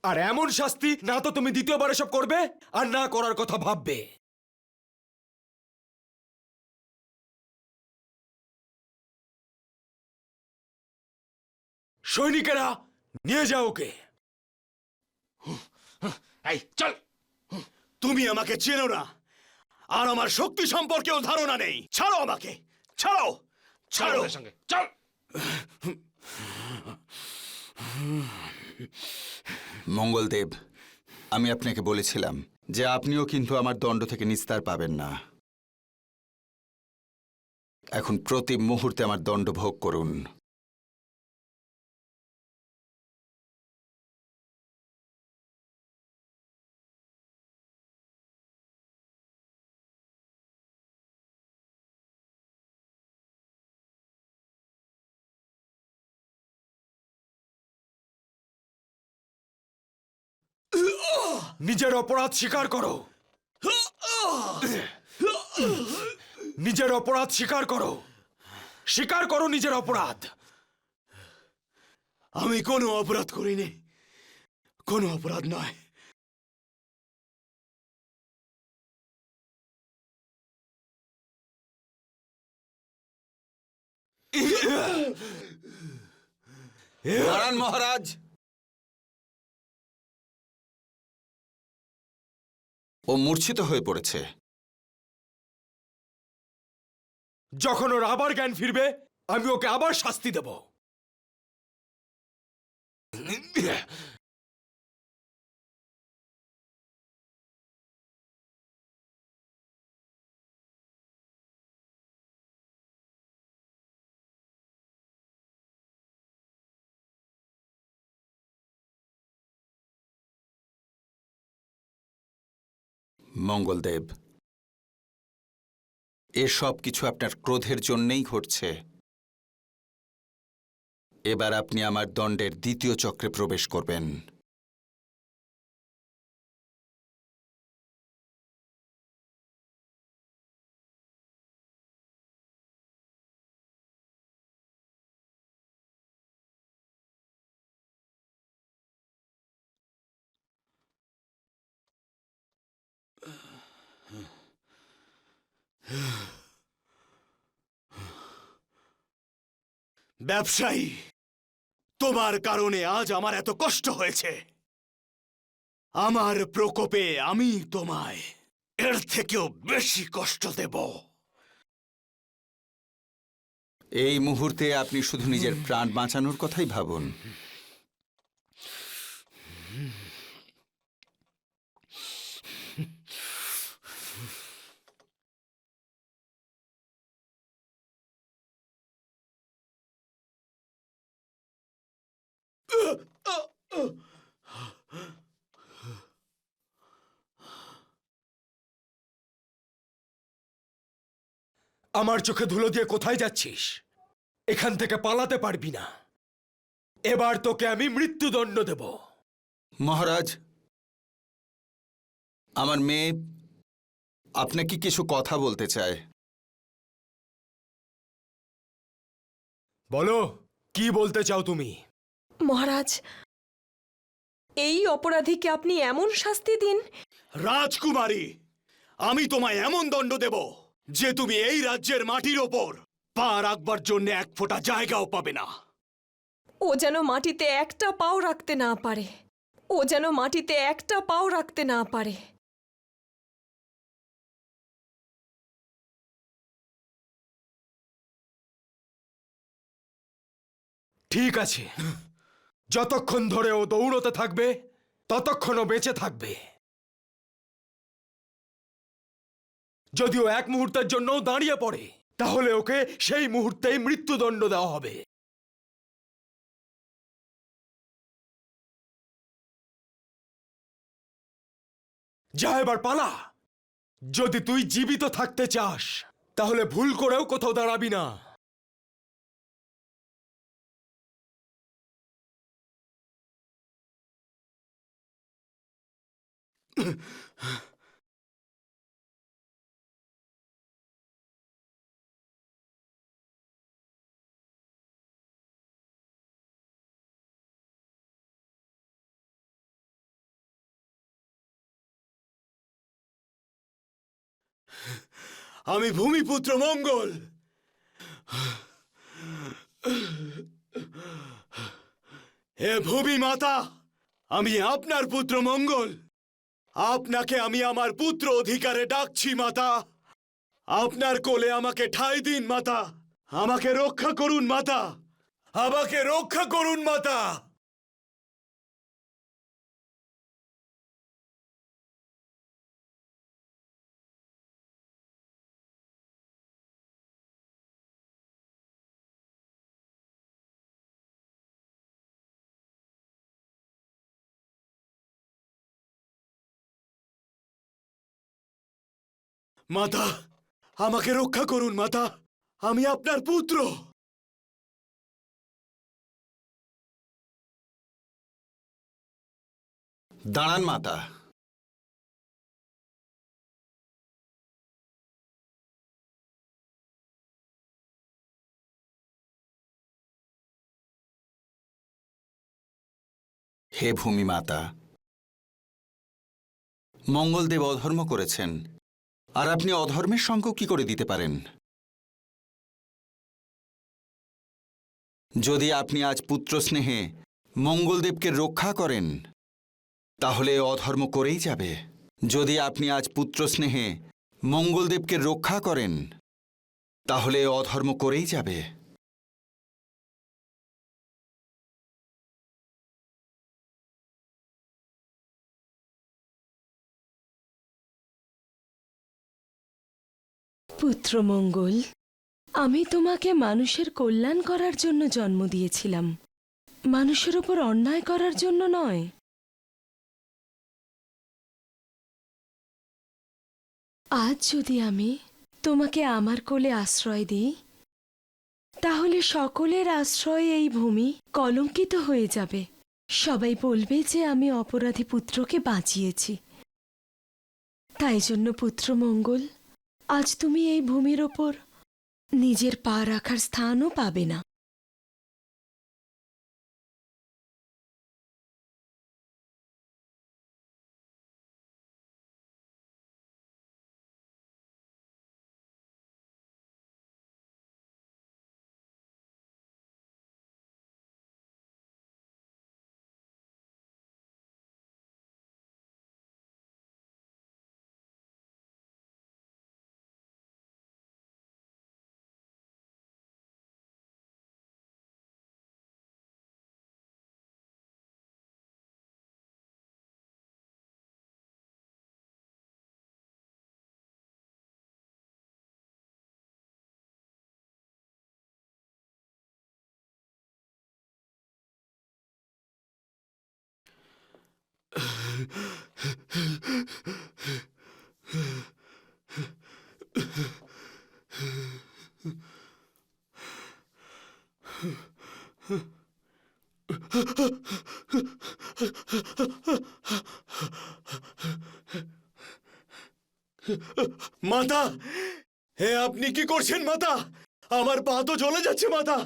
Speaker 8: আর এমন শাস্তি না তো তুমি দ্বিতীয়বার এসব করবে আর না করার কথা ভাববে। সৈনিকেরা, নিয়ে যাও ওকে।
Speaker 5: এই চল।
Speaker 2: তুমি আমাকে চেনো না আর আমার শক্তি সম্পর্কেও ধারণা নেই। ছাড়ো আমাকে, ছাড়ো, ছাড়ো।
Speaker 5: সঙ্গে চল।
Speaker 1: মঙ্গলদেব, আমি আপনাকে বলেছিলাম যে আপনিও কিন্তু আমার দণ্ড থেকে নিস্তার পাবেন না। এখন প্রতি মুহূর্তে আমার দণ্ড ভোগ করুন।
Speaker 8: নিজের অপরাধ স্বীকার করো। নিজের অপরাধ স্বীকার করো। স্বীকার করো নিজের অপরাধ।
Speaker 2: আমি কোনো অপরাধ করিনি, কোনো অপরাধ নয়।
Speaker 1: দাঁড়ান মহারাজ। ও মূর্ছিত হয়ে পড়েছে।
Speaker 8: যখন ওর আবার জ্ঞান ফিরবে আমি ওকে আবার শাস্তি দেব।
Speaker 1: মঙ্গলদেব, এসব কিছু আপনার ক্রোধের জন্যেই ঘটছে। এবার আপনি আমার দণ্ডের দ্বিতীয় চক্রে প্রবেশ করবেন।
Speaker 2: ব্যবসায়ী, তোমার কারণে আজ আমার এত কষ্ট হয়েছে। আমার প্রকোপে আমি তোমায় এর থেকেও বেশি কষ্ট দেব।
Speaker 1: এই মুহূর্তে আপনি শুধু নিজের প্রাণ বাঁচানোর কথাই ভাবুন।
Speaker 8: আমার চোখে ধুলো দিয়ে কোথায় যাচ্ছিস? এখান থেকে পালাতে পারবি না। এবার তোকে আমি মৃত্যুদণ্ড দেব।
Speaker 1: মহারাজ, আমার মেয়ে আপনাকে কিছু কথা বলতে চায়।
Speaker 8: বলো, কি বলতে চাও তুমি?
Speaker 7: মহারাজ, এই অপরাধীকে আপনি এমন শাস্তি দিন।
Speaker 2: রাজকুমারী, আমি তোমায় এমন দণ্ড দেব যে তুমি এই রাজ্যের মাটির ওপর পা রাখবার জন্য এক ফোঁটা জায়গাও পাবে না।
Speaker 7: ও যেন মাটিতে একটা পাও রাখতে না পারে। ও যেন মাটিতে একটা পাও রাখতে না পারে।
Speaker 8: ঠিক আছে, যতক্ষণ ধরে ও দৌড়তে থাকবে ততক্ষণ ও বেঁচে থাকবে। যদি ও এক মুহূর্তের জন্য দাঁড়িয়ে পড়ে তাহলে ওকে সেই মুহূর্তেই মৃত্যুদণ্ড দেওয়া হবে। যা, এবার পালা। যদি তুই জীবিত থাকতে চাস তাহলে ভুল করেও কোথাও দাঁড়াবি না।
Speaker 2: আমি ভূমিপুত্র মঙ্গল। হে ভূমি মাতা, আমি আপনার পুত্র মঙ্গল। আপনাকে আমি আমার পুত্র অধিকারে ডাকছি মাতা। আপনার কোলে আমাকে ঠাঁই দিন মাতা। আমাকে রক্ষা করুন মাতা। আমাকে রক্ষা করুন মাতা। মাতা, আমাকে রক্ষা করুন মাতা। আমি আপনার পুত্র।
Speaker 1: দাঁড়ান মাতা। হে ভূমি মাতা, মঙ্গলদেব অধর্ম করেছেন, আর আপনি অধর্মের সঙ্গ কি করে দিতে পারেন? যদি আপনি আজ পুত্র স্নেহে মঙ্গলদেবকে রক্ষা করেন, তাহলে অধর্ম করেই যাবে। যদি আপনি আজ পুত্র স্নেহে মঙ্গলদেবকে রক্ষা করেন, তাহলে অধর্ম করেই যাবে।
Speaker 9: পুত্রমঙ্গল, আমি তোমাকে মানুষের কল্যাণ করার জন্য জন্ম দিয়েছিলাম, মানুষের উপর অন্যায় করার জন্য নয়। আজ যদি আমি তোমাকে আমার কোলে আশ্রয় দিই, তাহলে সকলের আশ্রয়ে এই ভূমি কলঙ্কিত হয়ে যাবে। সবাই বলবে যে আমি অপরাধী পুত্রকে বাঁচিয়েছি। তাই জন্য পুত্রমঙ্গল, আজ তুমি এই ভূমির ওপর নিজের পা রাখার স্থানও পাবে না।
Speaker 2: মাতা, হে আপনি কি করছেন মাতা? আমার পা তো জ্বলে যাচ্ছে মাতা।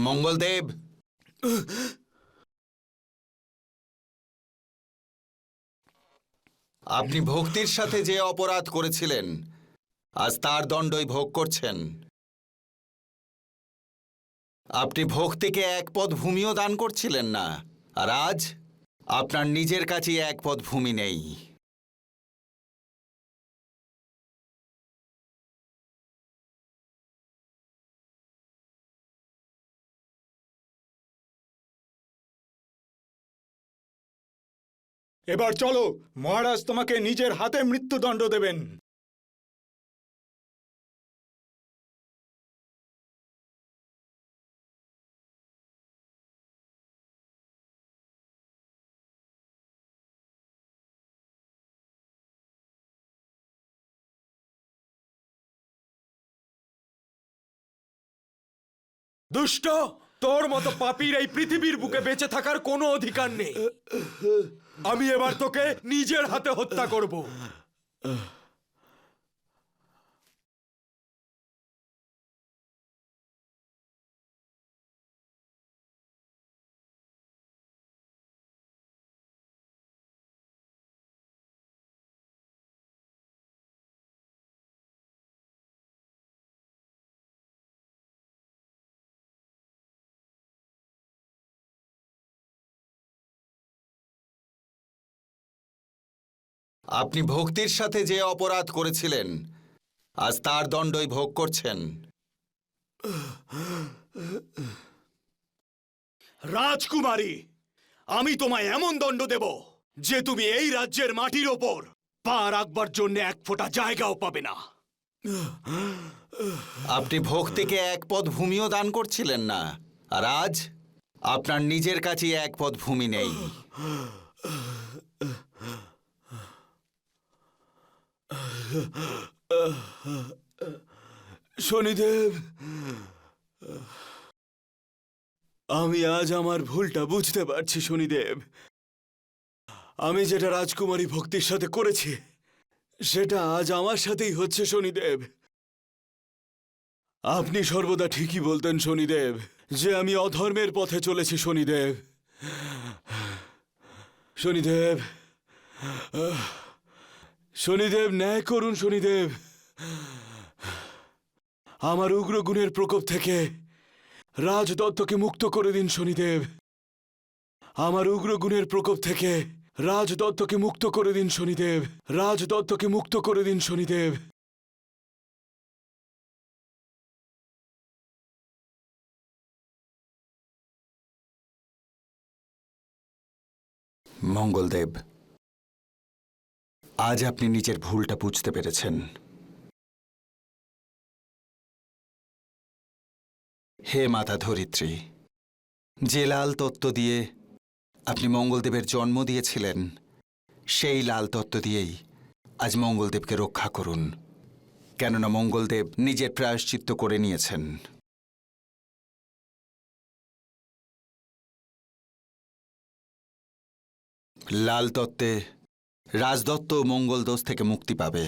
Speaker 1: মঙ্গলদেব, আপনি ভক্তির সাথে যে অপরাধ করেছিলেন, আজ তার দণ্ডই ভোগ করছেন। আপনি ভক্তিকে এক পদ ভূমিও দান করছিলেন না, আর আজ আপনার নিজের কাছে এক পদ ভূমি নেই।
Speaker 6: এবার চলো, মহারাজ তোমাকে নিজের হাতে মৃত্যুদণ্ড দেবেন।
Speaker 8: দুষ্ট! তোর মতো পাপীর এই পৃথিবীর বুকে বেঁচে থাকার কোনো অধিকার নেই। আমি এবার তোকে নিজের হাতে হত্যা করব।
Speaker 1: আপনি ভক্তির সাথে যে অপরাধ করেছিলেন আজ তার দণ্ডই ভোগ করছেন।
Speaker 2: রাজকুমারী, আমি তোমায় এমন দণ্ড দেব যে তুমি এই রাজ্যের মাটির ওপর পা রাখবার জন্য এক ফোঁটা জায়গাও পাবে না।
Speaker 1: আপনি ভক্তিকে এক পদ ভূমিও দান করছিলেন না, আর আজ আপনার নিজের কাছেই এক পদ ভূমি নেই।
Speaker 2: শনিদেব, আমি আজ আমার ভুলটা বুঝতে পারছি শনিদেব। আমি যেটা রাজকুমারী ভক্তির সাথে করেছি সেটা আজ আমার সাথেই হচ্ছে শনিদেব। আপনি সর্বদা ঠিকই বলতেন শনিদেব যে আমি অধর্মের পথে চলেছি শনিদেব। শনিদেব, শনিদেব ন্যায় করুন শনিদেব। আমার উগ্র গুণের প্রকোপ থেকে রাজদত্তকে মুক্ত করে দিন শনিদেব। আমার উগ্র গুণের প্রকোপ থেকে রাজদত্তকে মুক্ত করে দিন শনিদেব। রাজদত্তকে মুক্ত করে দিন শনিদেব।
Speaker 1: মঙ্গলদেব, আজ আপনি নিজের ভুলটা বুঝতে পেরেছেন। হে মাতা ধরিত্রী, যে লাল তত্ত্ব দিয়ে আপনি মঙ্গলদেবের জন্ম দিয়েছিলেন সেই লাল তত্ত্ব দিয়েই আজ মঙ্গলদেবকে রক্ষা করুন, কেননা মঙ্গলদেব নিজের প্রায়শ্চিত্ত করে নিয়েছেন। লাল তত্ত্বে রাজদত্ত ও মঙ্গল দোষ থেকে মুক্তি পাবে।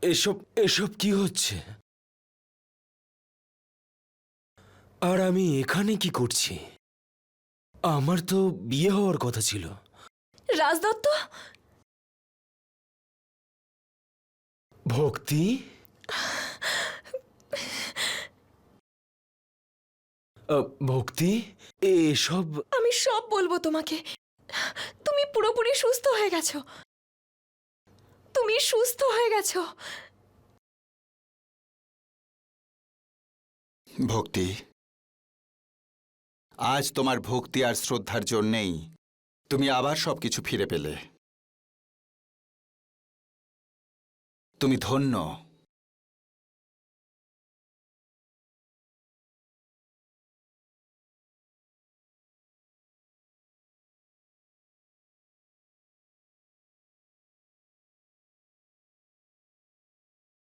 Speaker 8: এসব এসব কি হচ্ছে? আর আমি এখানে কি করছি? আমার তো বিয়ে হওয়ার কথা ছিল।
Speaker 7: রাজদত্ত,
Speaker 8: ভক্তি, ভক্তি, এসব
Speaker 7: আমি সব বলবো তোমাকে। তুমি পুরোপুরি সুস্থ হয়ে গেছো। তুমি সুস্থ হয়ে গেছো।
Speaker 1: ভক্তি, আজ তোমার ভক্তি আর শ্রদ্ধার জন্যেই তুমি আবার সবকিছু ফিরে পেলে। তুমি ধন্য।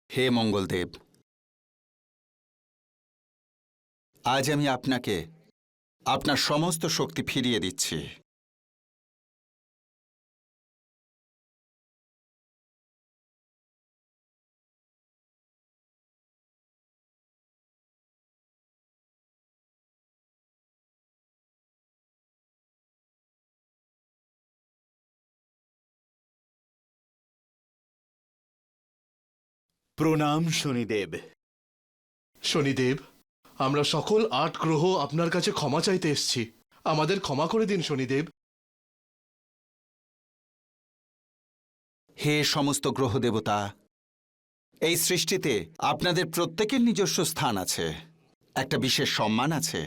Speaker 1: হে মঙ্গলদেব, আজ আমি আপনাকে আপনার সমস্ত শক্তি ফিরিয়ে দিচ্ছি।
Speaker 2: প্রণাম শনিদেব।
Speaker 5: শনিদেব, আমরা সকল 8 গ্রহ আপনার কাছে ক্ষমা চাইতে এসেছি। আমাদের ক্ষমা করে দিন শনিদেব।
Speaker 1: হে সমস্ত গ্রহ দেবতা, এই সৃষ্টিতে আপনাদের প্রত্যেকের নিজস্ব স্থান আছে, একটা বিশেষ সম্মান আছে।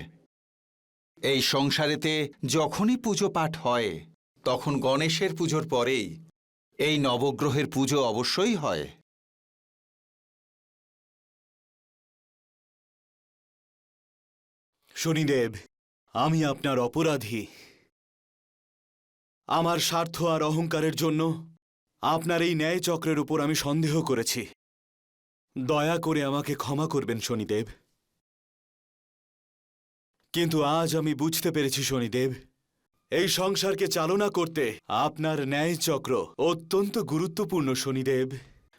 Speaker 1: এই সংসারেতে যখনই পুজো পাঠ হয় তখন গণেশের পুজোর পরেই এই নবগ্রহের পুজো অবশ্যই হয়।
Speaker 2: শনিদেব, আমি আপনার অপরাধী। আমার স্বার্থ আর অহংকারের জন্য আপনার এই ন্যায় চক্রের উপর আমি সন্দেহ করেছি। দয়া করে আমাকে ক্ষমা করবেন শনিদেব। কিন্তু আজ আমি বুঝতে পেরেছি শনিদেব, এই সংসারকে চালনা করতে আপনার ন্যায় চক্র অত্যন্ত গুরুত্বপূর্ণ শনিদেব।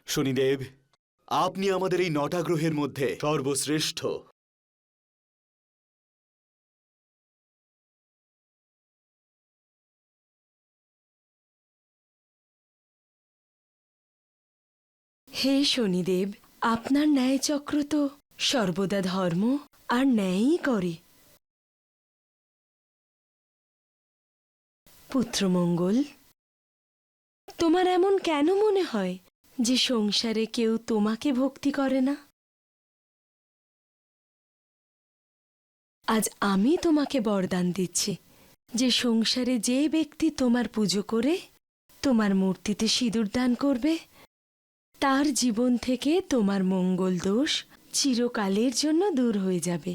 Speaker 2: শনিদেব, আপনি আমাদের এই 9টা গ্রহের মধ্যে সর্বশ্রেষ্ঠ।
Speaker 9: হে শনিদেব, আপনার ন্যায়চক্র তো সর্বদা ধর্ম আর ন্যায়ই করে। পুত্রমঙ্গল, তোমার এমন কেন মনে হয় যে সংসারে কেউ তোমাকে ভক্তি করে না? আজ আমি তোমাকে বরদান দিচ্ছি যে সংসারে যে ব্যক্তি তোমার পুজো করে তোমার মূর্তিতে সিঁদুর দান করবে, তার জীবন থেকে তোমার মঙ্গল দোষ চিরকালের জন্য দূর হয়ে যাবে।